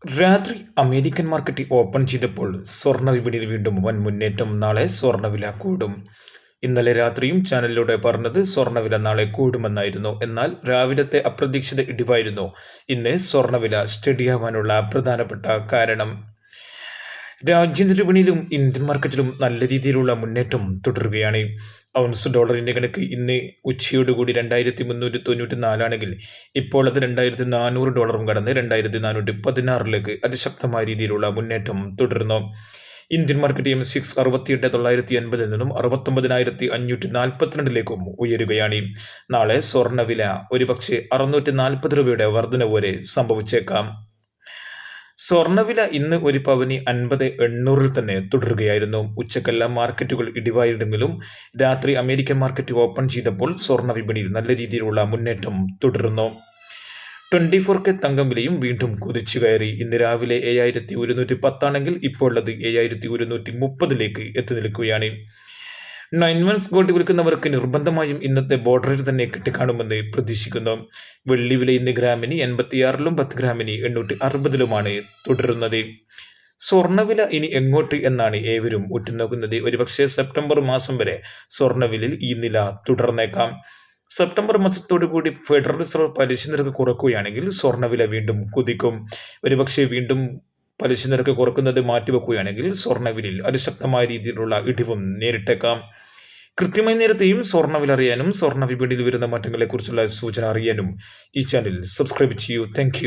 രാത്രി American market open ചെയ്തപ്പോൾ സ്വർണ്ണ വിപണിയിൽ വീണ്ടും വൻ മുന്നേറ്റം. നാളെ സ്വർണ്ണവില കൂടും. ഇന്നലെ രാത്രിയും ചാനലിലൂടെ പറഞ്ഞത് സ്വർണ്ണവില നാളെ കൂടുമെന്നായിരുന്നു. എന്നാൽ രാവിലത്തെ അപ്രതീക്ഷിത ഇടിവായിരുന്നു ഇന്ന് സ്വർണ്ണവില സ്റ്റഡിയാവാനുള്ള പ്രധാനപ്പെട്ട കാരണം. രാജ്യാന്തര വിപണിയിലും ഇന്ത്യൻ മാർക്കറ്റിലും നല്ല രീതിയിലുള്ള മുന്നേറ്റം തുടരുകയാണ്. ഔൺസ് ഡോളറിന്റെ കണക്ക് ഇന്ന് ഉച്ചയോടുകൂടി 2394 ഇപ്പോൾ അത് $2400 കടന്ന് 2416 അതിശക്തമായ രീതിയിലുള്ള മുന്നേറ്റം തുടരുന്നു. ഇന്ത്യൻ മാർക്കറ്റ് MCX 68,980 നിന്നും 69,542 ഉയരുകയാണ്. നാളെ സ്വർണ്ണവില ഒരുപക്ഷെ 640 രൂപയുടെ വർധന വരെ സംഭവിച്ചേക്കാം. സ്വർണ്ണവില ഇന്ന് ഒരു പവന് 50,800 തന്നെ തുടരുകയായിരുന്നു. ഉച്ചക്കെല്ലാം മാർക്കറ്റുകൾ ഇടിവായിരുന്നെങ്കിലും രാത്രി അമേരിക്കൻ മാർക്കറ്റ് ഓപ്പൺ ചെയ്തപ്പോൾ സ്വർണ്ണ വിപണിയിൽ നല്ല രീതിയിലുള്ള മുന്നേറ്റം തുടരുന്നു. 24K തങ്കം വിലയും വീണ്ടും കുതിച്ചു കയറി. ഇന്ന് രാവിലെ 7,110 ആണെങ്കിൽ ഇപ്പോൾ അത് 7,130 എത്തി നിൽക്കുകയാണ്. 9 months ഗോൾഡ് വിൽക്കുന്നവർക്ക് നിർബന്ധമായും ഇന്നത്തെ ബോർഡറിൽ തന്നെ കിട്ടിക്കാണുമെന്ന് പ്രതീക്ഷിക്കുന്നു. വെള്ളി വില ഇന്ന് ഗ്രാമിന് 86-ലും 10 ഗ്രാമിന് 860-ലുമാണ് തുടരുന്നത്. സ്വർണ്ണവില ഇനി എങ്ങോട്ട് എന്നാണ് ഏവരും ഉറ്റുനോക്കുന്നത്. ഒരുപക്ഷെ സെപ്റ്റംബർ മാസം വരെ സ്വർണ്ണവിലയിൽ ഈ നില തുടർന്നേക്കാം. സെപ്റ്റംബർ മാസത്തോടുകൂടി ഫെഡറൽ റിസർവ് പലിശ നിരക്ക് കുറക്കുകയാണെങ്കിൽ സ്വർണ്ണവില വീണ്ടും കുതിക്കും. ഒരുപക്ഷെ വീണ്ടും പലിശ നിരക്ക് കുറക്കുന്നത് മാറ്റിവെക്കുകയാണെങ്കിൽ സ്വർണ്ണവിലയിൽ അതിശക്തമായ രീതിയിലുള്ള ഇടിവും നേരിട്ടേക്കാം. കൃത്യമായ നേരത്തെയും സ്വർണ്ണവില അറിയാനും സ്വർണ്ണ വിപണിയിൽ വരുന്ന മാറ്റങ്ങളെക്കുറിച്ചുള്ള സൂചന അറിയാനും ഈ ചാനൽ സബ്സ്ക്രൈബ് ചെയ്യൂ. താങ്ക്